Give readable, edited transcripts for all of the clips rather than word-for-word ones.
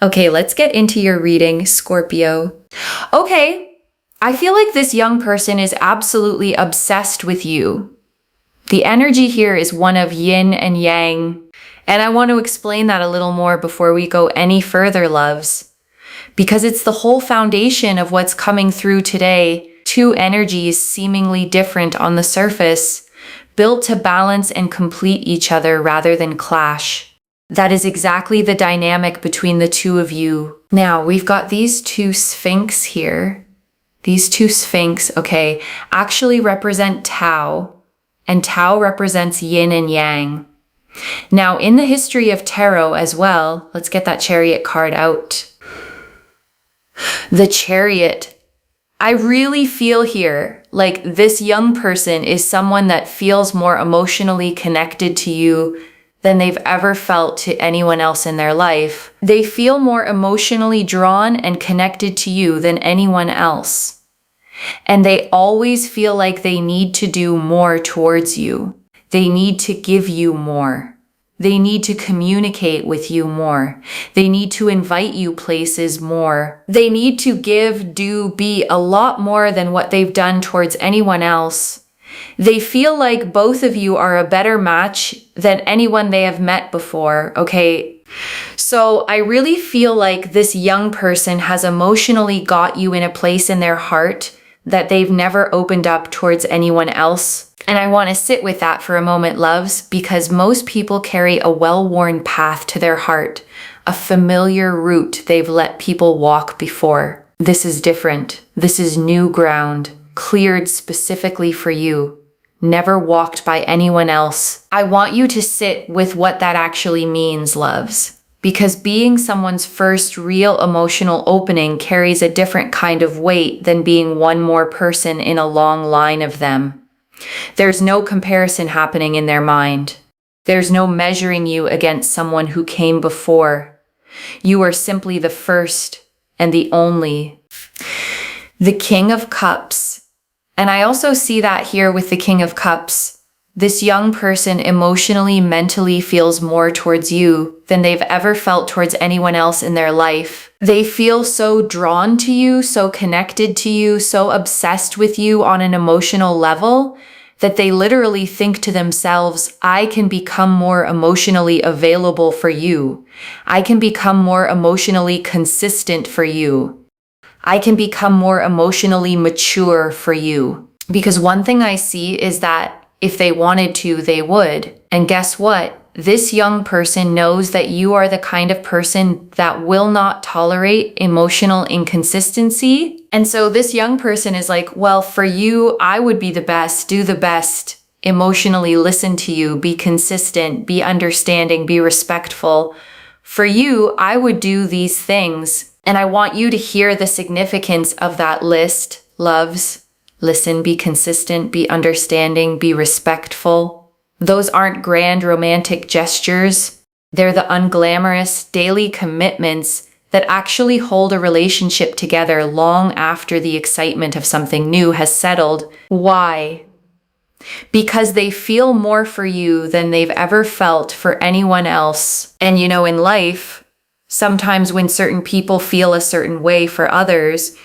Okay, let's get into your reading, Scorpio. Okay, I feel like this young person is absolutely obsessed with you. The energy here is one of yin and yang, and I want to explain that a little more before we go any further, loves. Because it's the whole foundation of what's coming through today, two energies seemingly different on the surface, built to balance and complete each other rather than clash. That is exactly the dynamic between the two of you. Now, we've got these two sphinx here. These two sphinx, okay, actually represent Tao, and Tao represents yin and yang. Now, in the history of tarot as well, let's get that Chariot card out. The Chariot. I really feel here like this young person is someone that feels more emotionally connected to you than they've ever felt to anyone else in their life. They feel more emotionally drawn and connected to you than anyone else. And they always feel like they need to do more towards you. They need to give you more. They need to communicate with you more. They need to invite you places more. They need to give, do, be a lot more than what they've done towards anyone else. They feel like both of you are a better match than anyone they have met before, okay? So I really feel like this young person has emotionally got you in a place in their heart that they've never opened up towards anyone else. And I want to sit with that for a moment, loves, because most people carry a well-worn path to their heart, a familiar route they've let people walk before. This is different. This is new ground, cleared specifically for you, never walked by anyone else. I want you to sit with what that actually means, loves, because being someone's first real emotional opening carries a different kind of weight than being one more person in a long line of them. There's no comparison happening in their mind. There's no measuring you against someone who came before. You are simply the first and the only. The King of Cups. And I also see that here with the King of Cups. This young person emotionally, mentally feels more towards you than they've ever felt towards anyone else in their life. They feel so drawn to you, so connected to you, so obsessed with you on an emotional level that they literally think to themselves, I can become more emotionally available for you. I can become more emotionally consistent for you. I can become more emotionally mature for you. Because one thing I see is that if they wanted to, they would. And guess what? This young person knows that you are the kind of person that will not tolerate emotional inconsistency. And so this young person is like, well, for you, I would be the best, do the best, emotionally listen to you, be consistent, be understanding, be respectful. For you, I would do these things. And I want you to hear the significance of that list, loves. Listen, be consistent, be understanding, be respectful. Those aren't grand romantic gestures. They're the unglamorous daily commitments that actually hold a relationship together long after the excitement of something new has settled. Why? Because they feel more for you than they've ever felt for anyone else. And you know, in life, sometimes when certain people feel a certain way for others,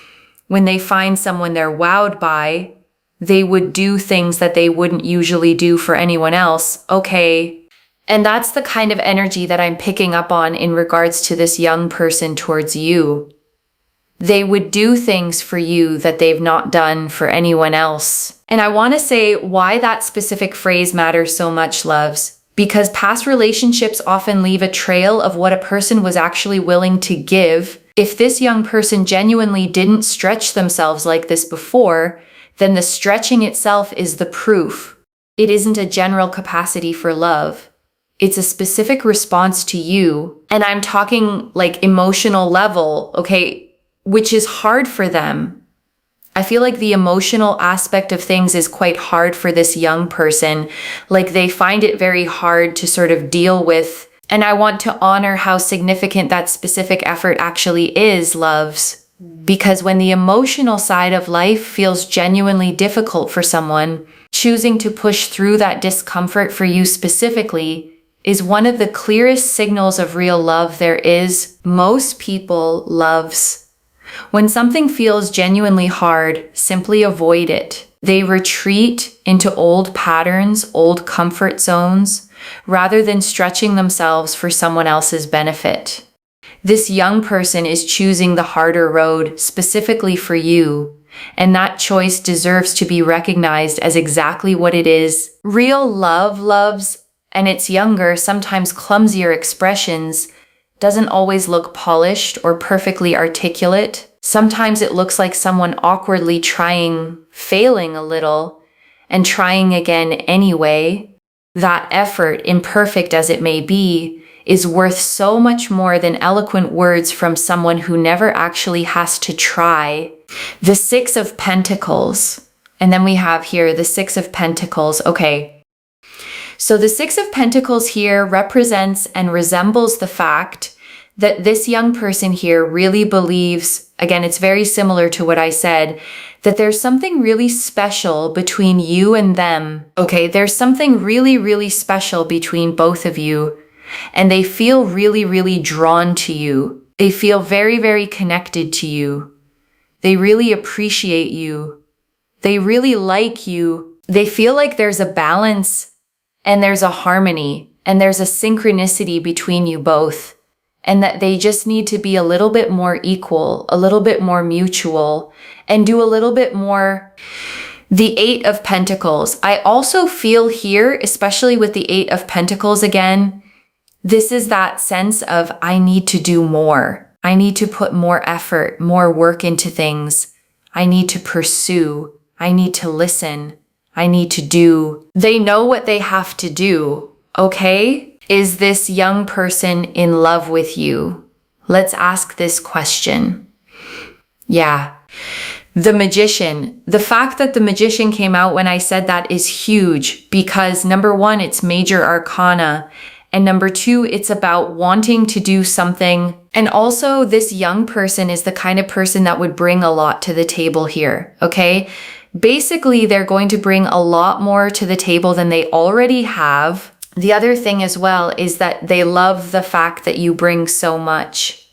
when they find someone they're wowed by, they would do things that they wouldn't usually do for anyone else. Okay. And that's the kind of energy that I'm picking up on in regards to this young person towards you. They would do things for you that they've not done for anyone else. And I want to say why that specific phrase matters so much, loves. Because past relationships often leave a trail of what a person was actually willing to give. If this young person genuinely didn't stretch themselves like this before, then the stretching itself is the proof. It isn't a general capacity for love. It's a specific response to you. And I'm talking like emotional level, okay, which is hard for them. I feel like the emotional aspect of things is quite hard for this young person. Like they find it very hard to sort of deal with. And I want to honor how significant that specific effort actually is, loves. Because when the emotional side of life feels genuinely difficult for someone, choosing to push through that discomfort for you specifically is one of the clearest signals of real love there is. Most people loves. When something feels genuinely hard, simply avoid it. They retreat into old patterns, old comfort zones, rather than stretching themselves for someone else's benefit. This young person is choosing the harder road specifically for you, and that choice deserves to be recognized as exactly what it is. Real love loves, and its younger, sometimes clumsier expressions doesn't always look polished or perfectly articulate. Sometimes it looks like someone awkwardly trying, failing a little, and trying again anyway. That effort, imperfect as it may be, is worth so much more than eloquent words from someone who never actually has to try. The Six of Pentacles. And then we have here the Six of Pentacles. Okay. So the Six of Pentacles here represents and resembles the fact that this young person here really believes, again, it's very similar to what I said, that there's something really special between you and them. Okay, there's something really, really special between both of you. And they feel really, really drawn to you. They feel very, very connected to you. They really appreciate you. They really like you. They feel like there's a balance and there's a harmony and there's a synchronicity between you both. And that they just need to be a little bit more equal, a little bit more mutual, and do a little bit more. The Eight of Pentacles. I also feel here, especially with the Eight of Pentacles again, this is that sense of I need to do more. I need to put more effort, more work into things. I need to pursue. I need to listen. I need to do. They know what they have to do, okay? Is this young person in love with you? Let's ask this question. Yeah. The Magician. The fact that the Magician came out when I said that is huge because number one, it's major arcana. And number two, it's about wanting to do something. And also this young person is the kind of person that would bring a lot to the table here, okay? Basically, they're going to bring a lot more to the table than they already have. The other thing as well is that they love the fact that you bring so much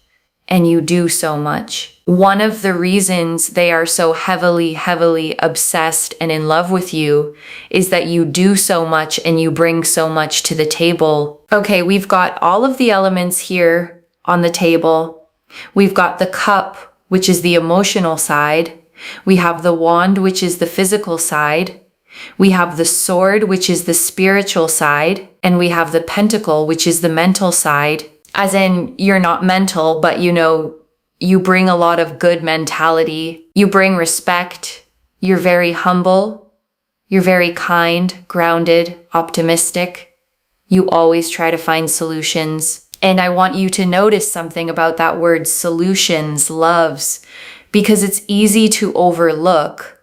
and you do so much. One of the reasons they are so heavily, heavily obsessed and in love with you is that you do so much and you bring so much to the table. Okay, we've got all of the elements here on the table. We've got the cup, which is the emotional side. We have the wand, which is the physical side. We have the sword, which is the spiritual side. And we have the pentacle, which is the mental side. As in, you're not mental, but you bring a lot of good mentality. You bring respect. You're very humble. You're very kind, grounded, optimistic. You always try to find solutions. And I want you to notice something about that word solutions, loves, because it's easy to overlook.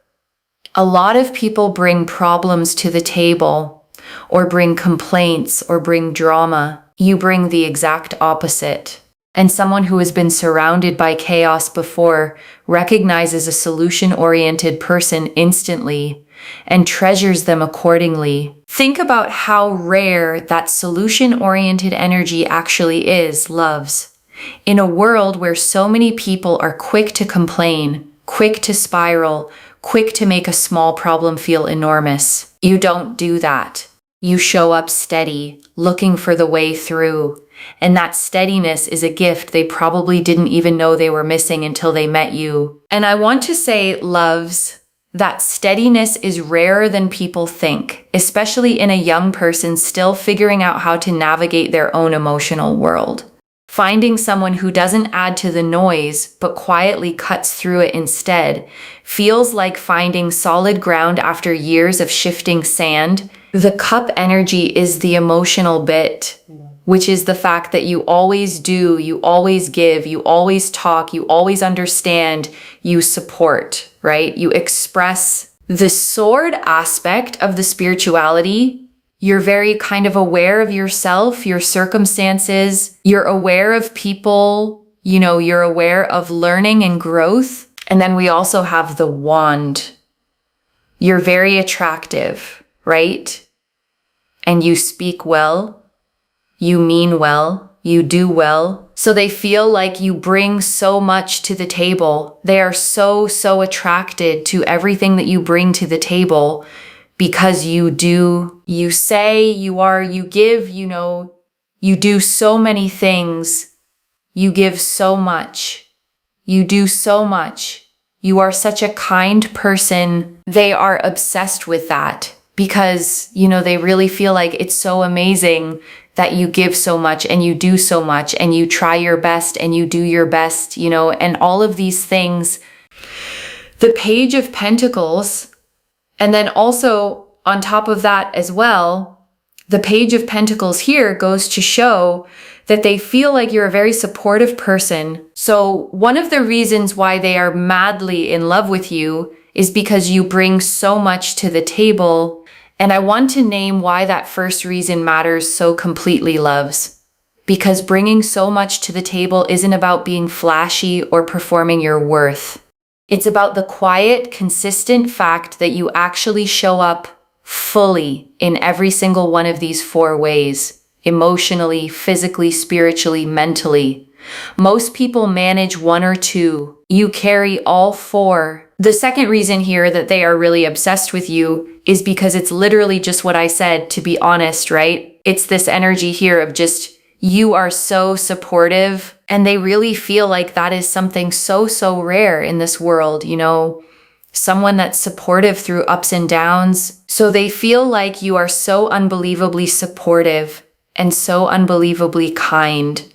A lot of people bring problems to the table, or bring complaints, or bring drama. You bring the exact opposite. And someone who has been surrounded by chaos before recognizes a solution-oriented person instantly and treasures them accordingly. Think about how rare that solution-oriented energy actually is, loves. In a world where so many people are quick to complain, quick to spiral, quick to make a small problem feel enormous, you don't do that. You show up steady, looking for the way through. And that steadiness is a gift they probably didn't even know they were missing until they met you. And I want to say, loves, that steadiness is rarer than people think, especially in a young person still figuring out how to navigate their own emotional world. Finding someone who doesn't add to the noise, but quietly cuts through it instead, feels like finding solid ground after years of shifting sand. The cup energy is the emotional bit, which is the fact that you always do, you always give, you always talk, you always understand, you support, right? You express. The sword aspect of the spirituality. You're very kind of aware of yourself, your circumstances. You're aware of people, you're aware of learning and growth. And then we also have the wand. You're very attractive, right? And you speak well. you mean well, you do well. So they feel like you bring so much to the table. They are so attracted to everything that you bring to the table because you do, you say, you are, you give, you do so many things. You give so much. You do so much. You are such a kind person. They are obsessed with that because, they really feel like it's so amazing that you give so much and you do so much and you try your best and you do your best, and all of these things. The Page of Pentacles, and then also on top of that as well, the Page of Pentacles here goes to show that they feel like you're a very supportive person. So one of the reasons why they are madly in love with you is because you bring so much to the table. And I want to name why that first reason matters so completely, loves. Because bringing so much to the table isn't about being flashy or performing your worth. It's about the quiet, consistent fact that you actually show up fully in every single one of these 4 ways. Emotionally, physically, spiritually, mentally. Most people manage 1 or 2. You carry all 4. The second reason here that they are really obsessed with you is because it's literally just what I said, to be honest, right? It's this energy here of just, you are so supportive, and they really feel like that is something so rare in this world, someone that's supportive through ups and downs. So they feel like you are so unbelievably supportive and so unbelievably kind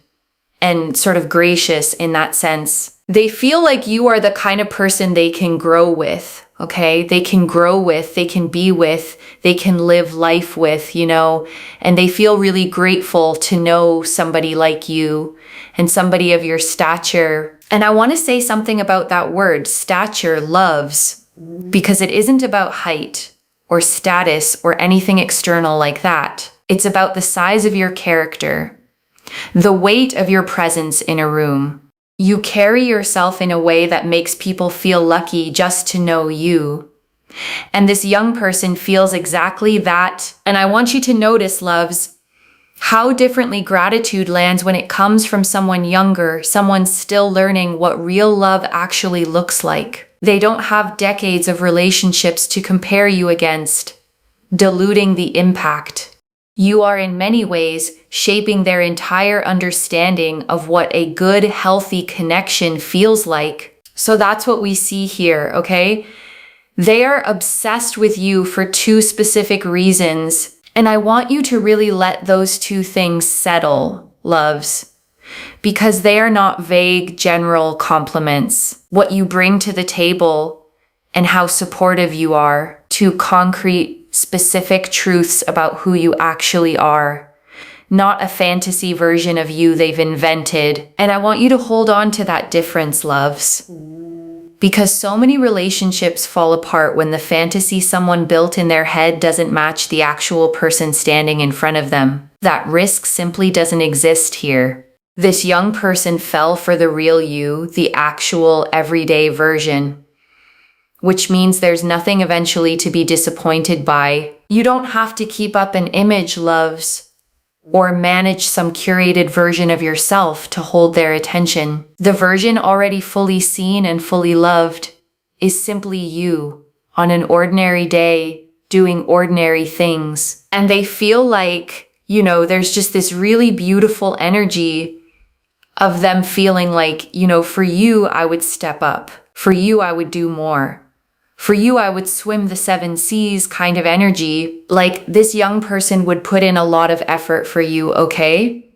and sort of gracious in that sense. They feel like you are the kind of person they can grow with, okay? They can grow with, they can be with, they can live life with, and they feel really grateful to know somebody like you and somebody of your stature. And I want to say something about that word, stature, loves, because it isn't about height or status or anything external like that. It's about the size of your character, the weight of your presence in a room. You carry yourself in a way that makes people feel lucky just to know you. And this young person feels exactly that. And I want you to notice, loves, how differently gratitude lands when it comes from someone younger, someone still learning what real love actually looks like. They don't have decades of relationships to compare you against, diluting the impact. You are in many ways shaping their entire understanding of what a good, healthy connection feels like. So that's what we see here, okay? They are obsessed with you for 2 specific reasons. And I want you to really let those 2 things settle, loves, because they are not vague, general compliments. What you bring to the table and how supportive you are, to concrete, specific truths about who you actually are, not a fantasy version of you they've invented. And I want you to hold on to that difference, loves, because so many relationships fall apart when the fantasy someone built in their head doesn't match the actual person standing in front of them. That risk simply doesn't exist here. This young person fell for the real you, the actual everyday version, which means there's nothing eventually to be disappointed by. You don't have to keep up an image, loves, or manage some curated version of yourself to hold their attention. The version already fully seen and fully loved is simply you on an ordinary day doing ordinary things. And they feel like, there's just this really beautiful energy of them feeling like, for you, I would step up. For you, I would do more. For you, I would swim the 7 seas kind of energy. Like this young person would put in a lot of effort for you, okay?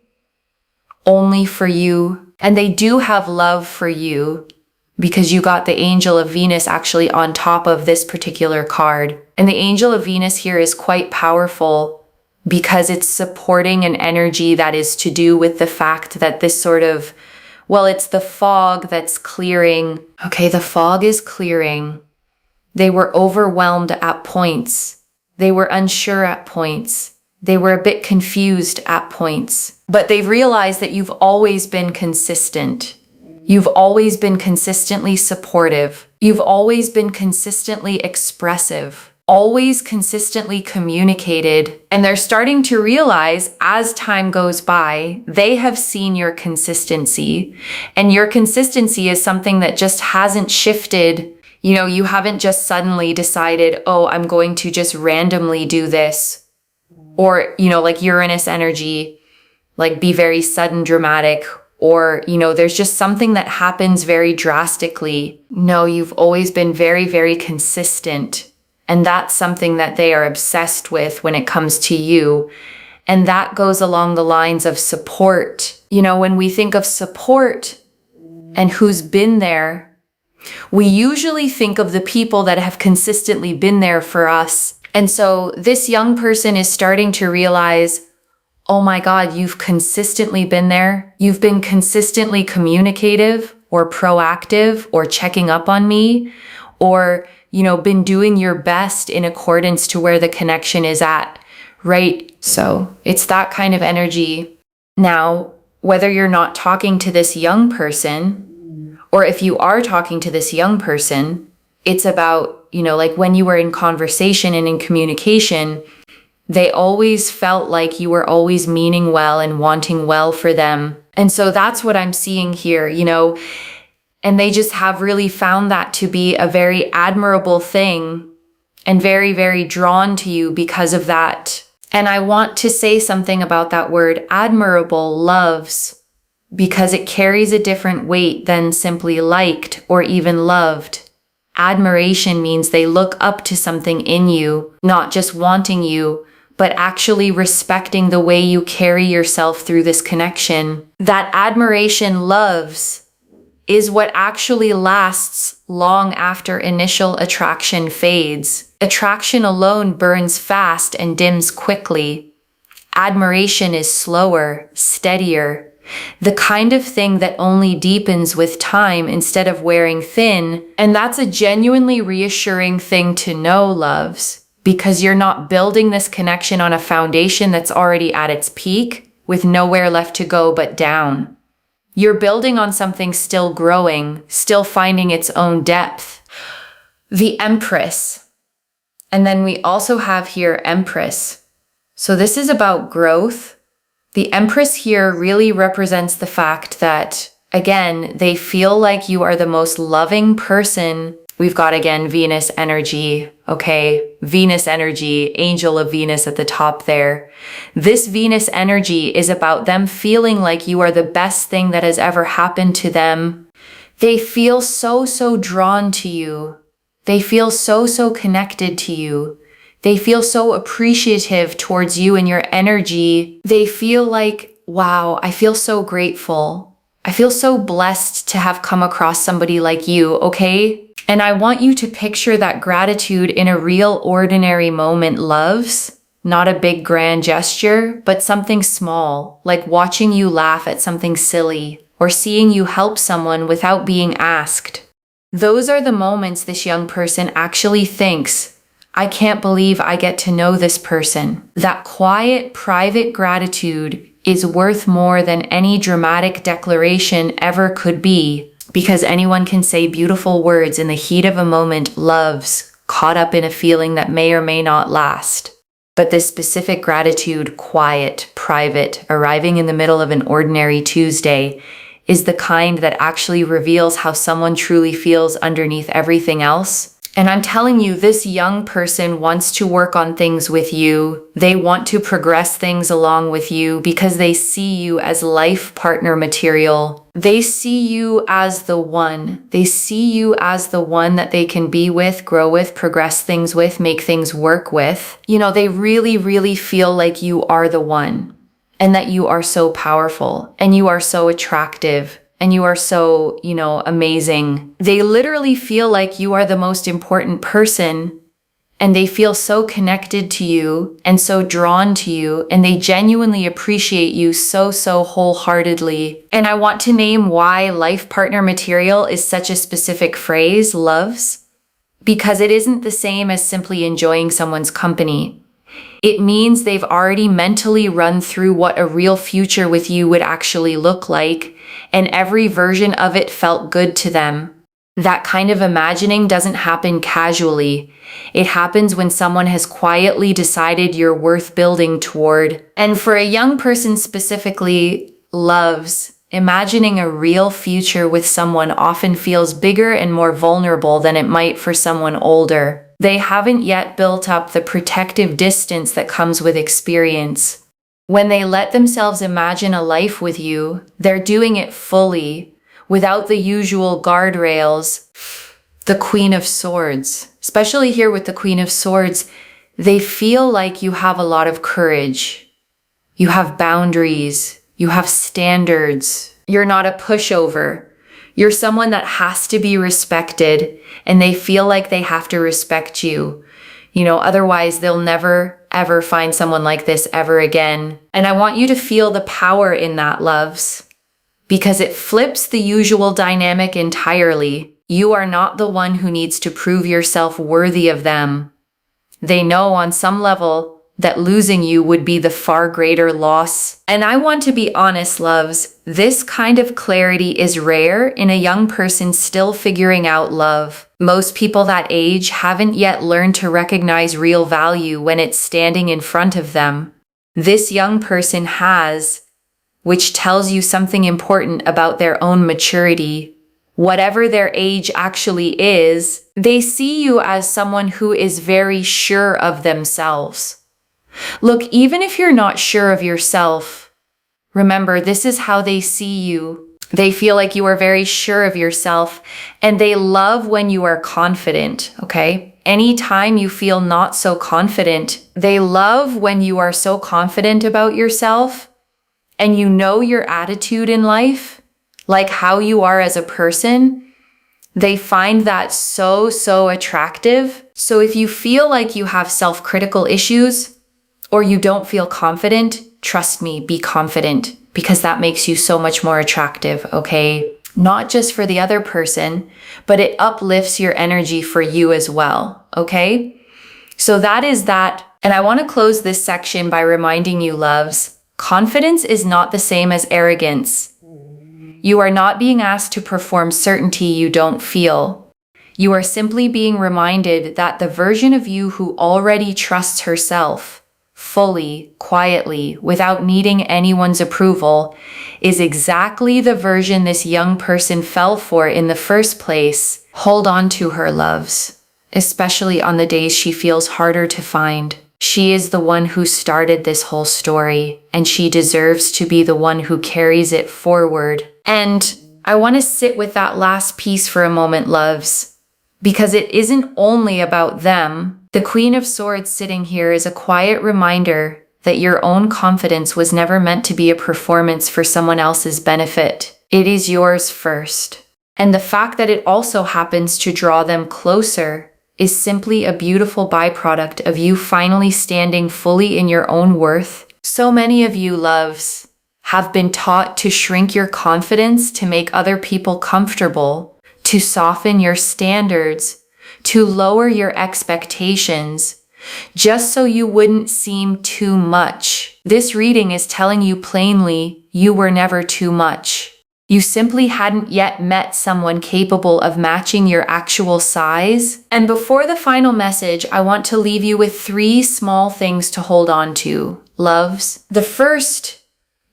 Only for you. And they do have love for you because you got the Angel of Venus actually on top of this particular card. And the Angel of Venus here is quite powerful because it's supporting an energy that is to do with the fact that this sort of, it's the fog that's clearing. Okay, the fog is clearing. They were overwhelmed at points. They were unsure at points. They were a bit confused at points. But they've realized that you've always been consistent. You've always been consistently supportive. You've always been consistently expressive. always consistently communicated, and they're starting to realize as time goes by, they have seen your consistency, and your consistency is something that just hasn't shifted. You know, you haven't just suddenly decided, oh, I'm going to just randomly do this, or, you know, like Uranus energy, like be very sudden, dramatic, or, you know, there's just something that happens very drastically. No, you've always been very, very consistent. And that's something that they are obsessed with when it comes to you. And that goes along the lines of support. You know, when we think of support and who's been there, we usually think of the people that have consistently been there for us. And so this young person is starting to realize, oh my God, you've consistently been there. You've been consistently communicative or proactive or checking up on me, or, you know, been doing your best in accordance to where the connection is at, right? So it's that kind of energy. Now, whether you're not talking to this young person, or if you are talking to this young person, it's about, you know, like when you were in conversation and in communication, they always felt like you were always meaning well and wanting well for them. And so that's what I'm seeing here, you know, and they just have really found that to be a very admirable thing and very, very drawn to you because of that. And I want to say something about that word admirable, loves, because it carries a different weight than simply liked or even loved. Admiration means they look up to something in you, not just wanting you, but actually respecting the way you carry yourself through this connection. That admiration, loves, is what actually lasts long after initial attraction fades. Attraction alone burns fast and dims quickly. Admiration is slower, steadier, the kind of thing that only deepens with time instead of wearing thin. And that's a genuinely reassuring thing to know, loves, because you're not building this connection on a foundation that's already at its peak with nowhere left to go but down. You're building on something still growing, still finding its own depth. The Empress. And then we also have here Empress. So this is about growth. The Empress here really represents the fact that, again, they feel like you are the most loving person. We've got, again, Venus energy, okay? Venus energy, angel of Venus at the top there. This Venus energy is about them feeling like you are the best thing that has ever happened to them. They feel so, so drawn to you. They feel so, so connected to you. They feel so appreciative towards you and your energy. They feel like, wow, I feel so grateful. I feel so blessed to have come across somebody like you, okay? And I want you to picture that gratitude in a real ordinary moment, loves. Not a big grand gesture, but something small, like watching you laugh at something silly or seeing you help someone without being asked. Those are the moments this young person actually thinks, I can't believe I get to know this person. That quiet, private gratitude is worth more than any dramatic declaration ever could be. Because anyone can say beautiful words in the heat of a moment, loves, caught up in a feeling that may or may not last. But this specific gratitude, quiet, private, arriving in the middle of an ordinary Tuesday, is the kind that actually reveals how someone truly feels underneath everything else. And I'm telling you, this young person wants to work on things with you. They want to progress things along with you because they see you as life partner material. They see you as the one. They see you as the one that they can be with, grow with, progress things with, make things work with. You know, they really, really feel like you are the one and that you are so powerful and you are so attractive. And you are so, you know, amazing. They literally feel like you are the most important person, and they feel so connected to you and so drawn to you, and they genuinely appreciate you so, so wholeheartedly. And I want to name why life partner material is such a specific phrase, loves, because it isn't the same as simply enjoying someone's company. It means they've already mentally run through what a real future with you would actually look like, and every version of it felt good to them. That kind of imagining doesn't happen casually. It happens when someone has quietly decided you're worth building toward. And for a young person specifically, loves, imagining a real future with someone often feels bigger and more vulnerable than it might for someone older. They haven't yet built up the protective distance that comes with experience. When they let themselves imagine a life with you, they're doing it fully, without the usual guardrails. The Queen of Swords, especially here with the Queen of Swords, they feel like you have a lot of courage. You have boundaries. You have standards. You're not a pushover. You're someone that has to be respected, and they feel like they have to respect you. Otherwise they'll never, ever find someone like this ever again. And I want you to feel the power in that, loves, because it flips the usual dynamic entirely. You are not the one who needs to prove yourself worthy of them. They know on some level that losing you would be the far greater loss. And I want to be honest, loves, this kind of clarity is rare in a young person still figuring out love. Most people that age haven't yet learned to recognize real value when it's standing in front of them. This young person has, which tells you something important about their own maturity. Whatever their age actually is, they see you as someone who is very sure of themselves. Look, even if you're not sure of yourself, remember, this is how they see you. They feel like you are very sure of yourself, and they love when you are confident, okay? Anytime you feel not so confident, they love when you are so confident about yourself and you know your attitude in life, like how you are as a person. They find that so attractive. So if you feel like you have self-critical issues or you don't feel confident, trust me, be confident, because that makes you so much more attractive, okay? Not just for the other person, but it uplifts your energy for you as well, okay? So that is that. And I want to close this section by reminding you, loves, confidence is not the same as arrogance. You are not being asked to perform certainty you don't feel. You are simply being reminded that the version of you who already trusts herself, fully, quietly, without needing anyone's approval, is exactly the version this young person fell for in the first place. Hold on to her, loves, especially on the days she feels harder to find. She is the one who started this whole story, and she deserves to be the one who carries it forward. And I want to sit with that last piece for a moment, loves, because it isn't only about them. The Queen of Swords sitting here is a quiet reminder that your own confidence was never meant to be a performance for someone else's benefit. It is yours first. And the fact that it also happens to draw them closer is simply a beautiful byproduct of you finally standing fully in your own worth. So many of you, loves, have been taught to shrink your confidence to make other people comfortable, to soften your standards, to lower your expectations, just so you wouldn't seem too much. This reading is telling you plainly you were never too much. You simply hadn't yet met someone capable of matching your actual size. And before the final message, I want to leave you with 3 small things to hold on to, loves. The first,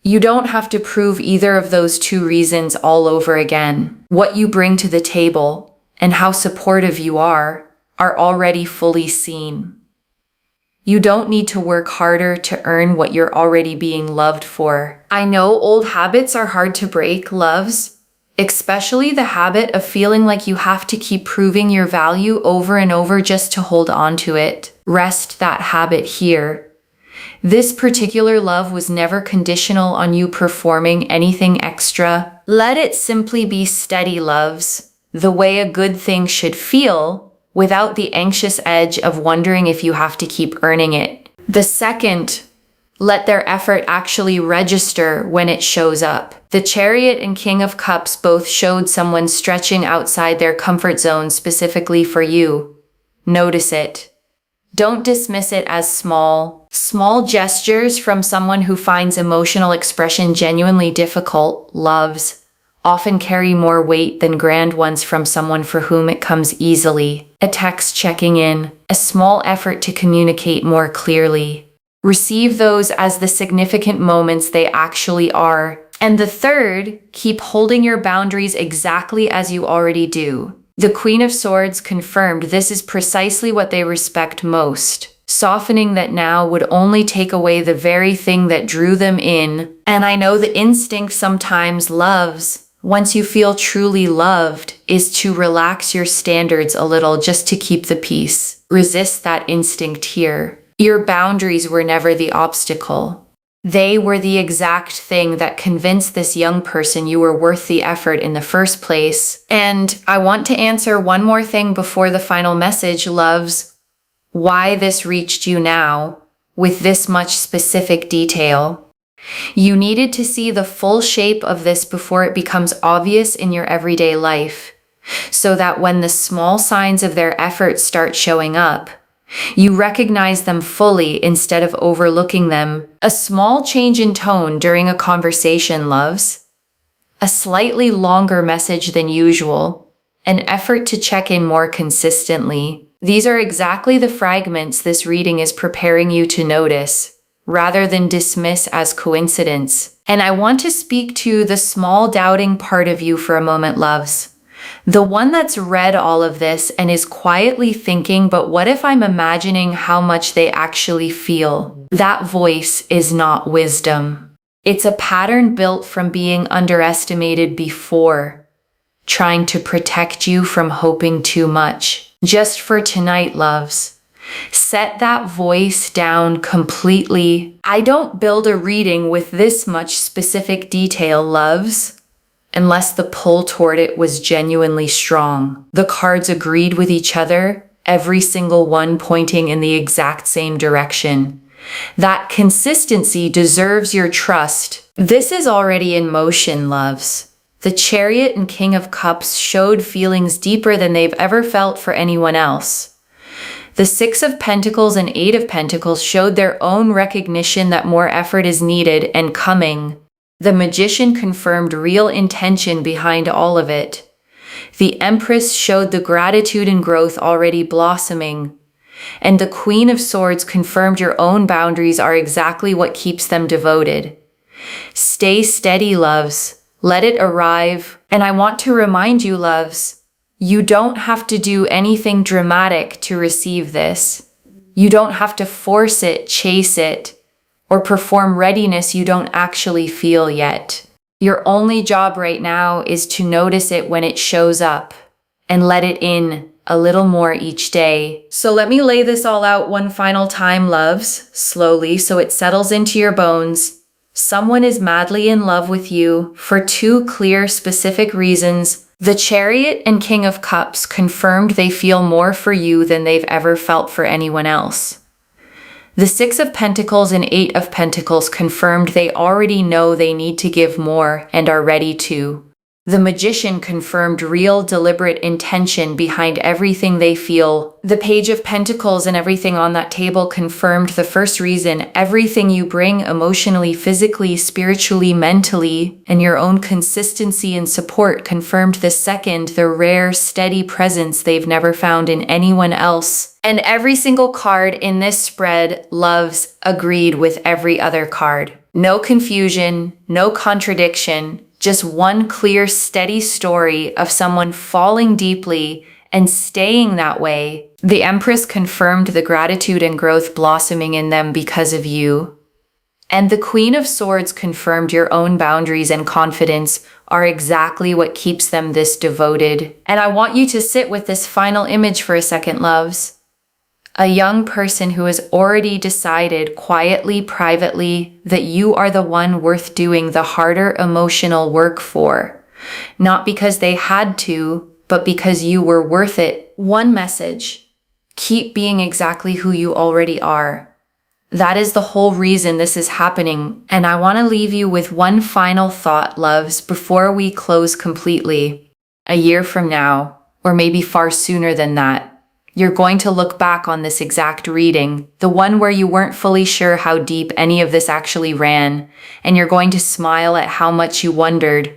you don't have to prove either of those 2 reasons all over again. What you bring to the table and how supportive you are already fully seen. You don't need to work harder to earn what you're already being loved for. I know old habits are hard to break, loves, especially the habit of feeling like you have to keep proving your value over and over just to hold on to it. Rest that habit here. This particular love was never conditional on you performing anything extra. Let it simply be steady, loves, the way a good thing should feel, without the anxious edge of wondering if you have to keep earning it. The second, let their effort actually register when it shows up. The Chariot and King of Cups both showed someone stretching outside their comfort zone specifically for you. Notice it. Don't dismiss it as small. Small gestures from someone who finds emotional expression genuinely difficult, loves, often carry more weight than grand ones from someone for whom it comes easily. A text checking in, a small effort to communicate more clearly. Receive those as the significant moments they actually are. And the third, keep holding your boundaries exactly as you already do. The Queen of Swords confirmed this is precisely what they respect most. Softening that now would only take away the very thing that drew them in. And I know the instinct sometimes loves, once you feel truly loved, is to relax your standards a little just to keep the peace. Resist that instinct here. Your boundaries were never the obstacle. They were the exact thing that convinced this young person you were worth the effort in the first place. And I want to answer one more thing before the final message, loves. Why this reached you now, with this much specific detail. You needed to see the full shape of this before it becomes obvious in your everyday life, so that when the small signs of their effort start showing up, you recognize them fully instead of overlooking them. A small change in tone during a conversation, loves. A slightly longer message than usual. An effort to check in more consistently. These are exactly the fragments this reading is preparing you to notice, rather than dismiss as coincidence. And I want to speak to the small doubting part of you for a moment, loves. The one that's read all of this and is quietly thinking, but what if I'm imagining how much they actually feel? That voice is not wisdom. It's a pattern built from being underestimated before, trying to protect you from hoping too much. Just for tonight, loves. Set that voice down completely. I don't build a reading with this much specific detail, loves, unless the pull toward it was genuinely strong. The cards agreed with each other, every single one pointing in the exact same direction. That consistency deserves your trust. This is already in motion, loves. The Chariot and King of Cups showed feelings deeper than they've ever felt for anyone else. The Six of Pentacles and Eight of Pentacles showed their own recognition that more effort is needed and coming. The Magician confirmed real intention behind all of it. The Empress showed the gratitude and growth already blossoming. And the Queen of Swords confirmed your own boundaries are exactly what keeps them devoted. Stay steady, loves. Let it arrive. And I want to remind you, loves, you don't have to do anything dramatic to receive this. You don't have to force it, chase it, or perform readiness you don't actually feel yet. Your only job right now is to notice it when it shows up and let it in a little more each day. So let me lay this all out one final time, loves, slowly so it settles into your bones. Someone is madly in love with you for two clear, specific reasons. The Chariot and King of Cups confirmed they feel more for you than they've ever felt for anyone else. The Six of Pentacles and Eight of Pentacles confirmed they already know they need to give more and are ready to. The Magician confirmed real, deliberate intention behind everything they feel. The Page of Pentacles and everything on that table confirmed the first reason, everything you bring emotionally, physically, spiritually, mentally, and your own consistency and support confirmed the second, the rare, steady presence they've never found in anyone else. And every single card in this spread, loves, agreed with every other card. No confusion, no contradiction. Just one clear, steady story of someone falling deeply and staying that way. The Empress confirmed the gratitude and growth blossoming in them because of you. And the Queen of Swords confirmed your own boundaries and confidence are exactly what keeps them this devoted. And I want you to sit with this final image for a second, loves. A young person who has already decided quietly, privately, that you are the one worth doing the harder emotional work for. Not because they had to, but because you were worth it. One message: keep being exactly who you already are. That is the whole reason this is happening. And I want to leave you with one final thought, loves, before we close completely. A year from now, or maybe far sooner than that, you're going to look back on this exact reading, the one where you weren't fully sure how deep any of this actually ran, and you're going to smile at how much you wondered.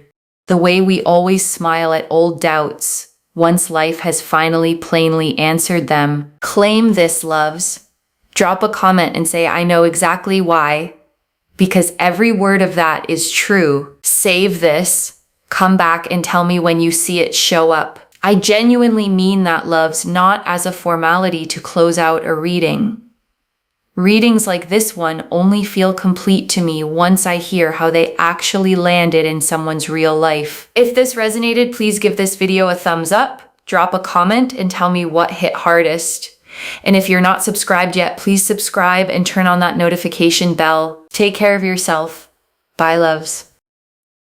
The way we always smile at old doubts, once life has finally plainly answered them. Claim this, loves. Drop a comment and say, I know exactly why, because every word of that is true. Save this. Come back and tell me when you see it show up. I genuinely mean that, loves, not as a formality to close out a reading. Readings like this one only feel complete to me once I hear how they actually landed in someone's real life. If this resonated, please give this video a thumbs up, drop a comment, and tell me what hit hardest. And if you're not subscribed yet, please subscribe and turn on that notification bell. Take care of yourself. Bye, loves.